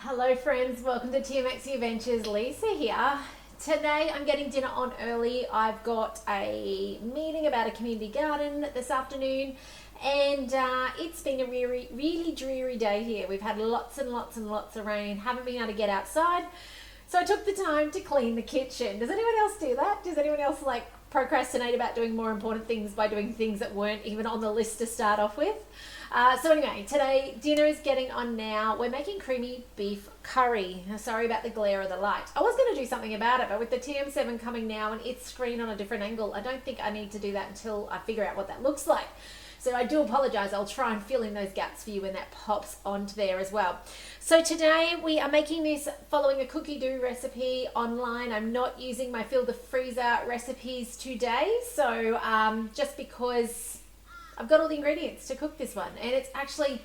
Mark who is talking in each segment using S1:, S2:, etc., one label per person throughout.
S1: Hello friends, welcome to TMX Adventures. Lisa here. Today I'm getting dinner on early. I've got a meeting about a community garden this afternoon and it's been a really dreary day here. We've had lots and lots of rain, haven't been able to get outside. So I took the time to clean the kitchen. Does anyone else do that? Does anyone else procrastinate about doing more important things by doing things that weren't even on the list to start off with? So anyway, today dinner is getting on now. We're making creamy beef curry. Sorry about the glare of the light. I was going to do something about it, but with the TM7 coming now and its screen on a different angle, I don't think I need to do that until I figure out what that looks like. So I do apologize. I'll try and fill in those gaps for you when that pops onto there as well. So today we are making this following a Cookidoo recipe online. I'm not using my fill the freezer recipes today. So just because I've got all the ingredients to cook this one, and it's actually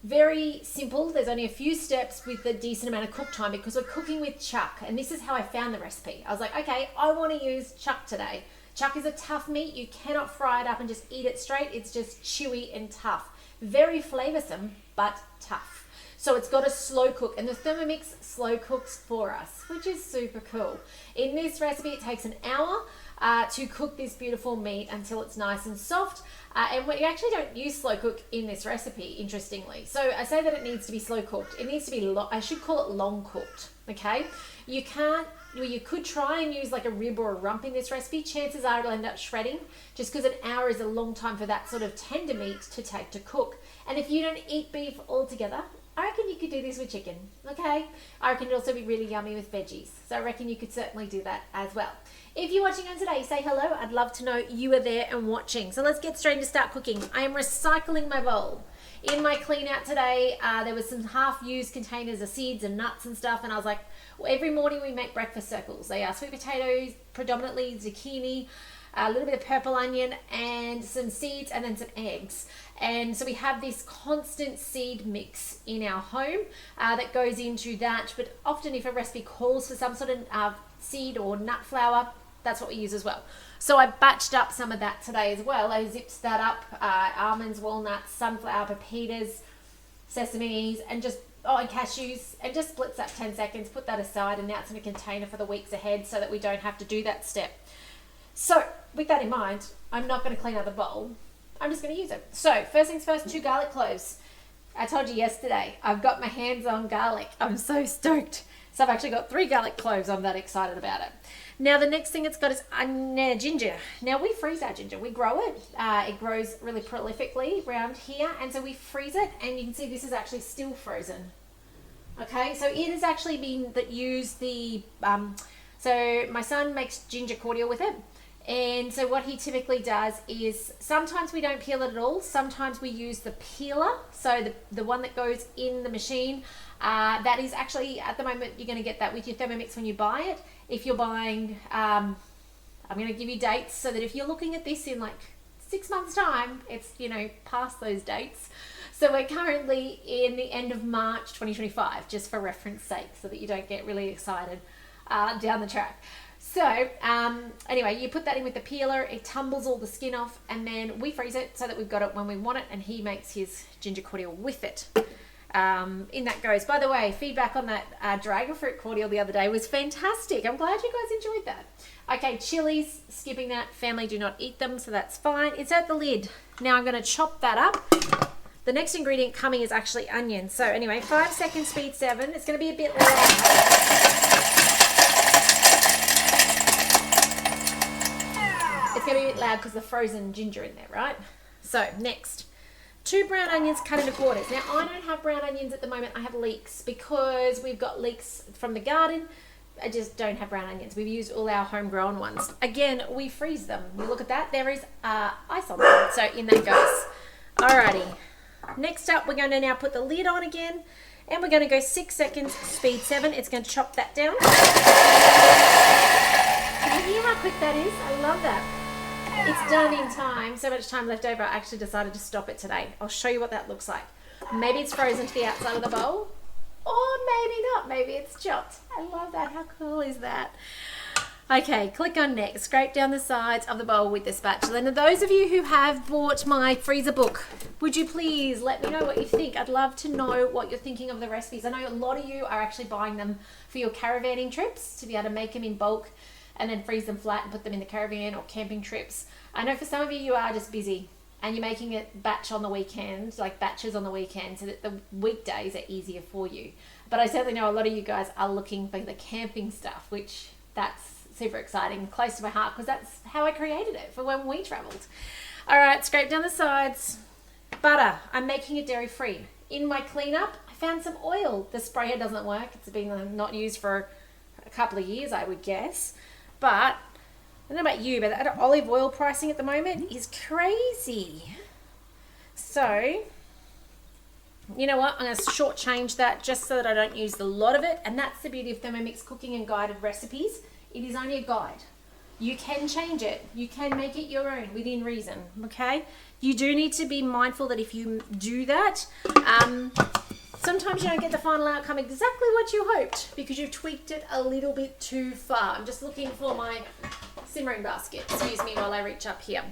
S1: very simple. There's only a few steps with a decent amount of cook time because we're cooking with chuck, and this is how I found the recipe. I was like, okay, I want to use chuck today. Chuck is a tough meat. You cannot fry it up and just eat it straight. It's just chewy and tough. Very flavoursome, but tough. So it's got a slow cook, and the Thermomix slow cooks for us, which is super cool. In this recipe, it takes an hour to cook this beautiful meat until it's nice and soft. And we actually don't use slow cook in this recipe, interestingly. So I say that it needs to be slow cooked. It needs to be, I should call it long cooked, okay? You could try and use like a rib or a rump in this recipe. Chances are it'll end up shredding just because an hour is a long time for that sort of tender meat to take to cook. And if you don't eat beef altogether, I reckon you could do this with chicken, okay? I reckon it'd also be really yummy with veggies. So I reckon you could certainly do that as well. If you're watching on today, say hello. I'd love to know you are there and watching. So let's get straight into start cooking. I am recycling my bowl. In my clean out today, there was some half-used containers of seeds and nuts and stuff, and I was like, well, every morning we make breakfast circles. They are sweet potatoes, predominantly zucchini, a little bit of purple onion, and some seeds, and then some eggs. And so we have this constant seed mix in our home that goes into that, but often if a recipe calls for some sort of seed or nut flour, that's what we use as well. So I batched up some of that today as well. I zipped that up, almonds, walnuts, sunflower, pepitas, sesames, and and cashews, and just splits that 10 seconds, put that aside, and now it's in a container for the weeks ahead so that we don't have to do that step. So with that in mind, I'm not going to clean out the bowl. I'm just going to use it. So first things first, 2 garlic cloves. I told you yesterday, I've got my hands on garlic. I'm so stoked. So I've actually got 3 garlic cloves. I'm that excited about it. Now the next thing it's got is ginger. Now we freeze our ginger. We grow it. It grows really prolifically around here. And so we freeze it. And you can see this is actually still frozen. Okay, so it has actually been used so my son makes ginger cordial with it. And so what he typically does is sometimes we don't peel it at all. Sometimes we use the peeler. So the one that goes in the machine, that is actually, at the moment, you're going to get that with your Thermomix when you buy it. If you're buying, I'm going to give you dates so that if you're looking at this in 6 months time, it's, past those dates. So we're currently in the end of March 2025, just for reference sake, so that you don't get really excited down the track. So anyway, you put that in with the peeler, it tumbles all the skin off, and then we freeze it so that we've got it when we want it, and he makes his ginger cordial with it. In that goes. By the way, feedback on that dragon fruit cordial the other day was fantastic. I'm glad you guys enjoyed that. Okay, chilies, skipping that. Family do not eat them, so that's fine. Insert the lid. Now I'm going to chop that up. The next ingredient coming is actually onion. So anyway, 5 seconds, speed 7. It's going to be a bit loud. It's going to be a bit loud because the frozen ginger in there, right? So next, 2 brown onions cut into quarters. Now I don't have brown onions at the moment. I have leeks because we've got leeks from the garden. I just don't have brown onions. We've used all our homegrown ones. Again, we freeze them. You look at that. There is ice on them. So in that goes. Alrighty. Next up, we're going to now put the lid on again. And we're going to go 6 seconds, speed 7. It's going to chop that down. Can you hear how quick that is? I love that. It's done in time. So much time left over. I actually decided to stop it today. I'll show you what that looks like. Maybe it's frozen to the outside of the bowl. Or maybe not. Maybe it's chopped. I love that. How cool is that? Okay, click on next. Scrape down the sides of the bowl with the spatula. And those of you who have bought my freezer book, would you please let me know what you think? I'd love to know what you're thinking of the recipes. I know a lot of you are actually buying them for your caravanning trips to be able to make them in bulk and then freeze them flat and put them in the caravan or camping trips. I know for some of you, you are just busy and you're making it batch on the weekend, like batches on the weekend, so that the weekdays are easier for you. But I certainly know a lot of you guys are looking for the camping stuff, which that's super exciting, close to my heart, because that's how I created it for when we traveled. All right, scrape down the sides. Butter, I'm making it dairy free. In my cleanup, I found some oil. The sprayer doesn't work. It's been not used for a couple of years, I would guess. But I don't know about you, but the olive oil pricing at the moment is crazy. So, you know what? I'm going to shortchange that just so that I don't use a lot of it. And that's the beauty of Thermomix cooking and guided recipes. It is only a guide. You can change it. You can make it your own within reason, okay? You do need to be mindful that if you do that, sometimes you don't get the final outcome exactly what you hoped because you've tweaked it a little bit too far. I'm just looking for my simmering basket. Excuse me while I reach up here.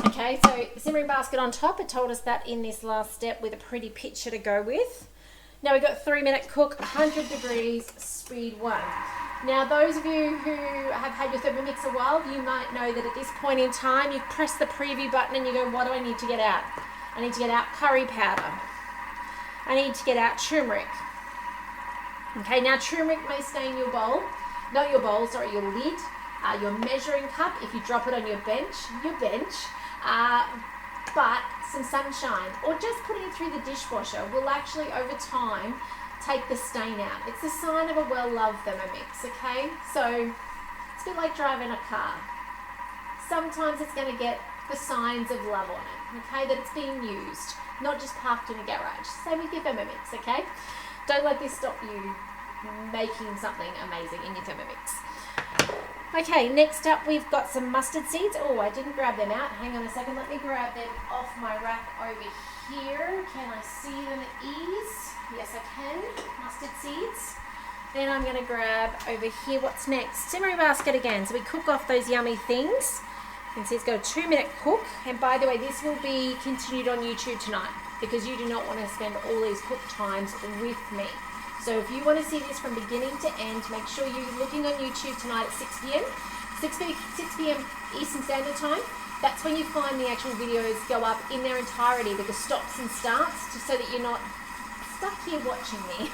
S1: Okay, so the simmering basket on top, it told us that in this last step with a pretty pitcher to go with. Now we've got 3-minute cook, 100 degrees, speed 1. Now those of you who have had your Thermomix a while, you might know that at this point in time, you press the preview button and you go, what do I need to get out? I need to get out curry powder. I need to get out turmeric. Okay, now turmeric may stain your bowl, not your bowl, sorry, your lid, your measuring cup, if you drop it on your bench, but some sunshine, or just putting it through the dishwasher will actually, over time, take the stain out. It's a sign of a well-loved Thermomix, okay? So it's a bit like driving a car. Sometimes it's going to get the signs of love on it, okay? That it's being used, not just parked in a garage. Same with your Thermomix, okay? Don't let this stop you making something amazing in your Thermomix. Okay, next up we've got some mustard seeds. Oh, I didn't grab them out. Hang on a second. Let me grab them off my rack over here. Can I see them at ease? Yes, I can. Mustard seeds. Then I'm going to grab over here. What's next? Simmering basket again. So we cook off those yummy things. You can see it's got a 2-minute cook. And by the way, this will be continued on YouTube tonight because you do not want to spend all these cook times with me. So if you want to see this from beginning to end, make sure you're looking on YouTube tonight at 6 p.m. 6 p.m. Eastern Standard Time. That's when you find the actual videos go up in their entirety with the stops and starts, just so that you're not stuck here watching me.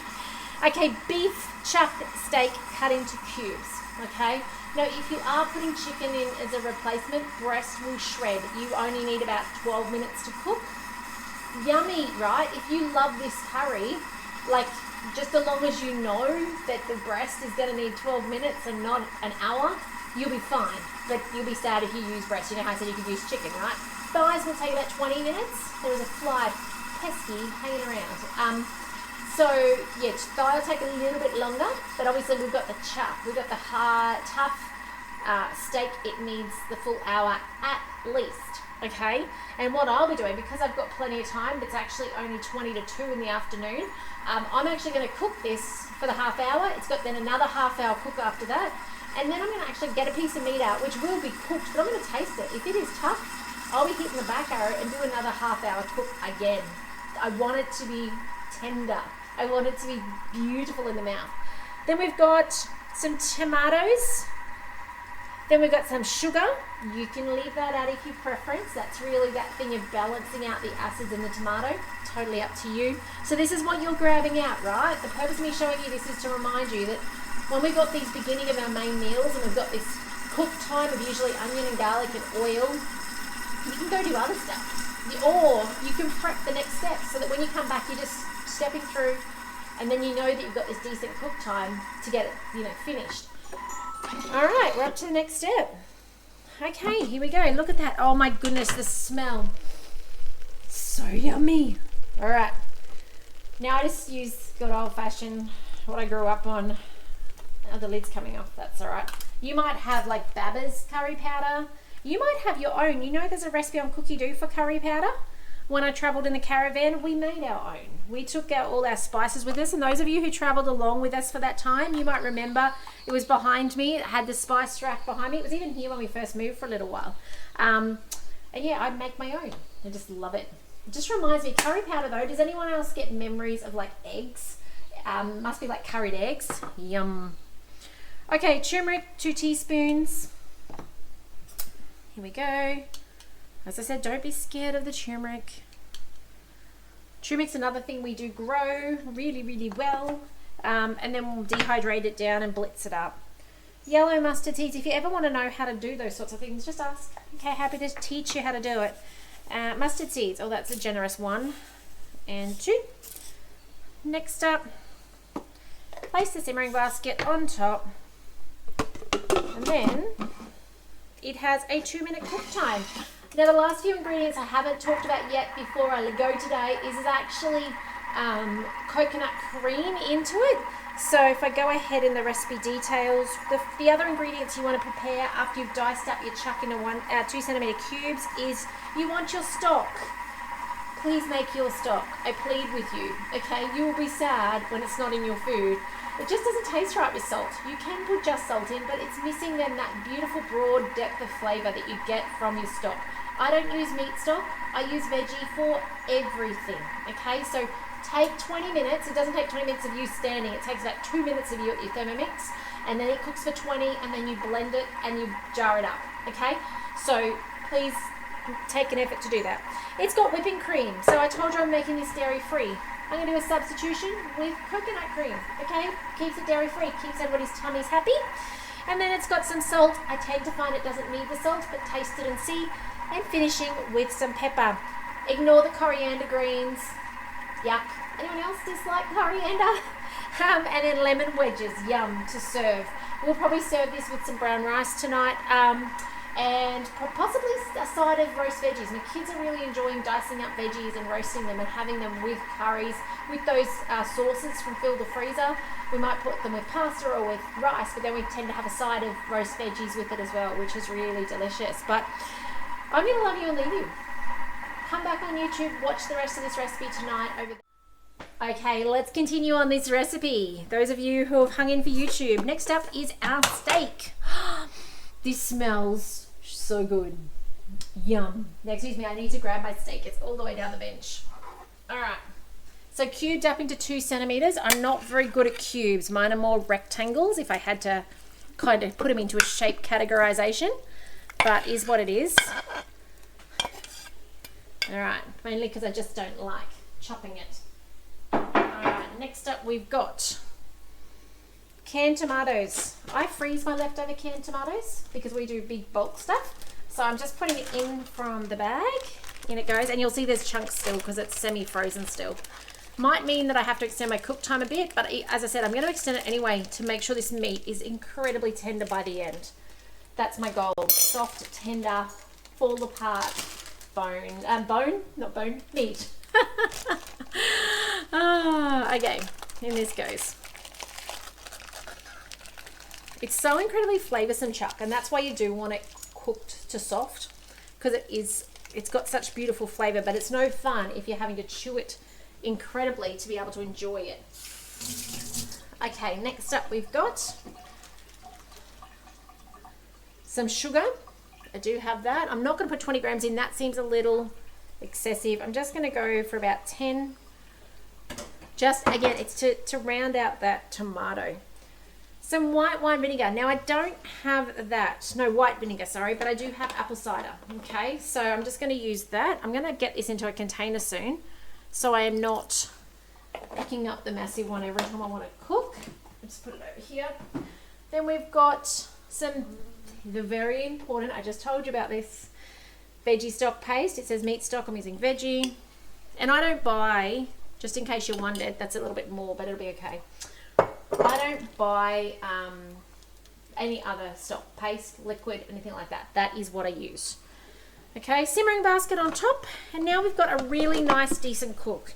S1: Okay, beef chuck steak cut into cubes, okay? Now, if you are putting chicken in as a replacement, breast will shred. You only need about 12 minutes to cook. Yummy, right? If you love this curry, like, just as long as you know that the breast is going to need 12 minutes and not an hour, you'll be fine. But you'll be sad if you use breast. You know how I said you could use chicken, right? Thighs will take about 20 minutes. There was a fly pesky hanging around. So, yeah, thigh will take a little bit longer, but obviously we've got the chuck. We've got the hard, tough steak. It needs the full hour at least, okay? And what I'll be doing, because I've got plenty of time, it's actually only 20 to 2 in the afternoon, I'm actually going to cook this for the half hour. It's got then another half hour cook after that. And then I'm going to actually get a piece of meat out, which will be cooked, but I'm going to taste it. If it is tough, I'll be hitting the back arrow and do another half hour cook again. I want it to be tender. I want it to be beautiful in the mouth. Then we've got some tomatoes. Then we've got some sugar. You can leave that out if you preference. That's really that thing of balancing out the acids in the tomato. Totally up to you. So this is what you're grabbing out, right? The purpose of me showing you this is to remind you that when we've got these beginning of our main meals and we've got this cook time of usually onion and garlic and oil, you can go do other stuff. Or you can prep the next step so that when you come back, you're just stepping through and then you know that you've got this decent cook time to get it, finished. All right, we're up to the next step. Okay, here we go. Look at that. Oh my goodness, the smell. So yummy. All right. Now I just use good old fashioned, what I grew up on. Oh, the lid's coming off. That's all right. You might have like Baba's curry powder. You might have your own. You know there's a recipe on Cookidoo for curry powder. when I traveled in the caravan, we made our own. We took all our spices with us, and those of you who traveled along with us for that time, you might remember it was behind me. It had the spice rack behind me. It was even here when we first moved for a little while. And yeah, I make my own. I just love it. It just reminds me, curry powder though, does anyone else get memories of like eggs? Must be like curried eggs. Yum. Okay, turmeric, 2 teaspoons. Here we go. As I said, don't be scared of the turmeric. Turmeric's another thing we do grow really, really well. And then we'll dehydrate it down and blitz it up. Yellow mustard seeds. If you ever want to know how to do those sorts of things, just ask. Okay, happy to teach you how to do it. Mustard seeds. Oh, that's a generous 1 and 2. Next up, place the simmering basket on top. And then it has a 2-minute cook time. Now the last few ingredients I haven't talked about yet before I go today is actually coconut cream into it. So if I go ahead in the recipe details, the other ingredients you want to prepare after you've diced up your chuck into 2 centimeter cubes is you want your stock. Please make your stock. I plead with you. Okay, you will be sad when it's not in your food. It just doesn't taste right with salt. You can put just salt in, but it's missing then that beautiful broad depth of flavour that you get from your stock. I don't use meat stock. I use veggie for everything. Okay, so take 20 minutes. It doesn't take 20 minutes of you standing. It takes about 2 minutes of you at your Thermomix, and then it cooks for 20, and then you blend it and you jar it up. Okay, so please take an effort to do that. It's got whipping cream. So I told you I'm making this dairy free. I'm going to do a substitution with coconut cream. Okay, keeps it dairy free, keeps everybody's tummies happy. And then it's got some salt. I tend to find it doesn't need the salt, but taste it and see. And finishing with some pepper. Ignore the coriander greens. Yuck. Anyone else dislike coriander? And then lemon wedges. Yum, to serve. We'll probably serve this with some brown rice tonight. And possibly a side of roast veggies. My kids are really enjoying dicing up veggies and roasting them and having them with curries, with those sauces from Fill the Freezer. We might put them with pasta or with rice, but then we tend to have a side of roast veggies with it as well, which is really delicious. But I'm going to love you and leave you. Come back on YouTube, watch the rest of this recipe tonight over there. Okay, let's continue on this recipe. Those of you who have hung in for YouTube. Next up is our steak. This smells so good. Yum. Now, excuse me, I need to grab my steak. It's all the way down the bench. All right. So cubed up into 2 centimeters. I'm not very good at cubes. Mine are more rectangles if I had to kind of put them into a shape categorization, but is what it is. All right. Mainly because I just don't like chopping it. All right. Next up, we've got canned tomatoes. I freeze my leftover canned tomatoes because we do big bulk stuff. So I'm just putting it in from the bag. In it goes. And you'll see there's chunks still because it's semi-frozen still. Might mean that I have to extend my cook time a bit, but as I said, I'm going to extend it anyway to make sure this meat is incredibly tender by the end. That's my goal. Soft, tender, fall apart meat. Okay, and this goes. It's so incredibly flavoursome, Chuck, and that's why you do want it cooked to soft, because it's got such beautiful flavour, but it's no fun if you're having to chew it incredibly to be able to enjoy it. Okay, next up we've got some sugar. I do have that. I'm not going to put 20 grams in. That seems a little excessive. I'm just going to go for about 10. Just, again, it's to round out that tomato. Some white wine vinegar. Now, I don't have that. No, white vinegar, sorry, but I do have apple cider. Okay, so I'm just going to use that. I'm going to get this into a container soon, so I am not picking up the massive one every time I want to cook. I'll just put it over here. Then we've got the very important, I just told you about this, veggie stock paste. It says meat stock. I'm using veggie. And I don't buy, just in case you wondered, that's a little bit more, but it'll be okay. I don't buy any other stock, paste, liquid, anything like that. That is what I use. Okay, simmering basket on top. And now we've got a really nice, decent cook.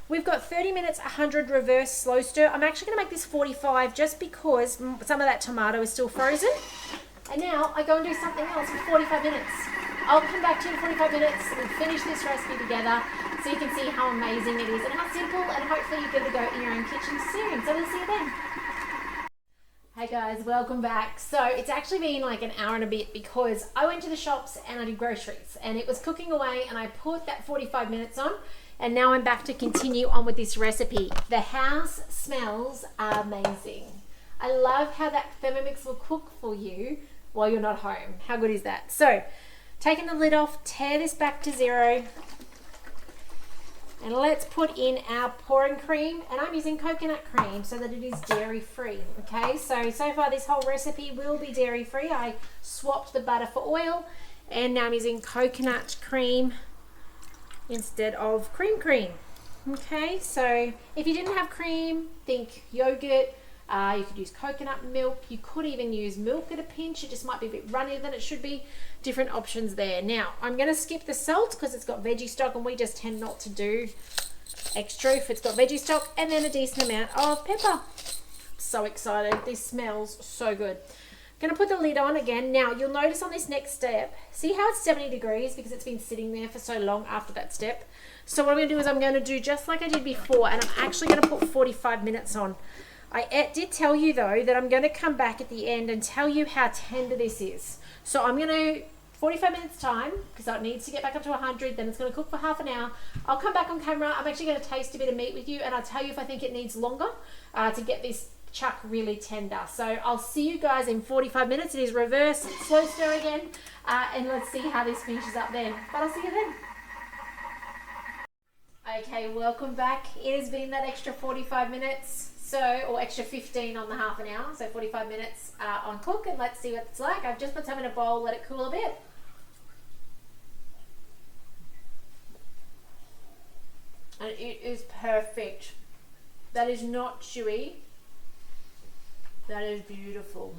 S1: We've got 30 minutes, 100 reverse slow stir. I'm actually going to make this 45 just because some of that tomato is still frozen. And now I go and do something else for 45 minutes. I'll come back to you in 45 minutes and finish this recipe together so you can see how amazing it is and how simple, and hopefully you give it a go in your own kitchen soon. So we'll see you then. Hey guys, welcome back. So it's actually been like an hour and a bit because I went to the shops and I did groceries and it was cooking away, and I put that 45 minutes on, and now I'm back to continue on with this recipe. The house smells amazing. I love how that Thermomix will cook for you while you're not home. How good is that? So taking the lid off, tear this back to 0. And let's put in our pouring cream, and I'm using coconut cream so that it is dairy free. Okay, so far this whole recipe will be dairy free. I swapped the butter for oil, and now I'm using coconut cream instead of cream. Okay, so if you didn't have cream, think yogurt. You could use coconut milk. You could even use milk at a pinch. It just might be a bit runnier than it should be. Different options there. Now, I'm going to skip the salt because it's got veggie stock, and we just tend not to do extra if it's got veggie stock, and then a decent amount of pepper. So excited. This smells so good. Going to put the lid on again. Now, you'll notice on this next step, see how it's 70 degrees because it's been sitting there for so long after that step. So what I'm going to do is I'm going to do just like I did before, and I'm actually going to put 45 minutes on. I did tell you though that I'm going to come back at the end and tell you how tender this is. So I'm going to 45 minutes time because it needs to get back up to 100. Then it's going to cook for half an hour. I'll come back on camera. I'm actually going to taste a bit of meat with you, and I'll tell you if I think it needs longer to get this chuck really tender. So I'll see you guys in 45 minutes. It is reverse, slow stir again, and let's see how this finishes up then. But I'll see you then. Okay, welcome back. It has been that extra 45 minutes. Or extra 15 on the half an hour, so 45 minutes on cook, and let's see what it's like. I've just put some in a bowl, let it cool a bit. And it is perfect. That is not chewy. That is beautiful.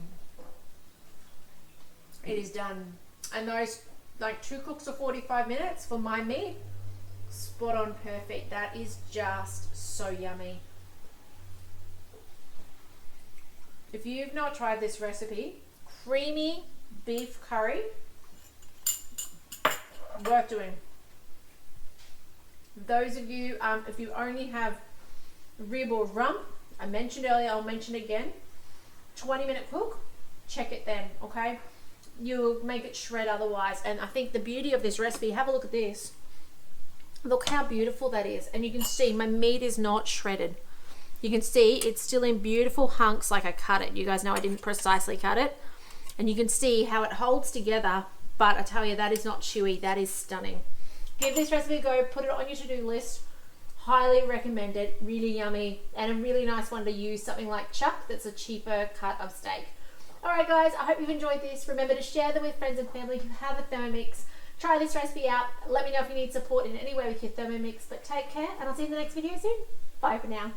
S1: It is done. And those, like 2 cooks of 45 minutes for my meat, spot on perfect. That is just so yummy. If you've not tried this recipe, creamy beef curry, worth doing. Those of you, if you only have rib or rump, I mentioned earlier, I'll mention again, 20-minute cook, check it then, okay? You'll make it shred otherwise. And I think the beauty of this recipe, have a look at this. Look how beautiful that is. And you can see my meat is not shredded. You can see it's still in beautiful hunks like I cut it. You guys know I didn't precisely cut it. And you can see how it holds together, but I tell you, that is not chewy. That is stunning. Give this recipe a go. Put it on your to-do list. Highly recommend it. Really yummy, and a really nice one to use something like chuck that's a cheaper cut of steak. Alright guys, I hope you've enjoyed this. Remember to share them with friends and family who have a Thermomix. Try this recipe out. Let me know if you need support in any way with your Thermomix. But take care, and I'll see you in the next video soon. Bye for now.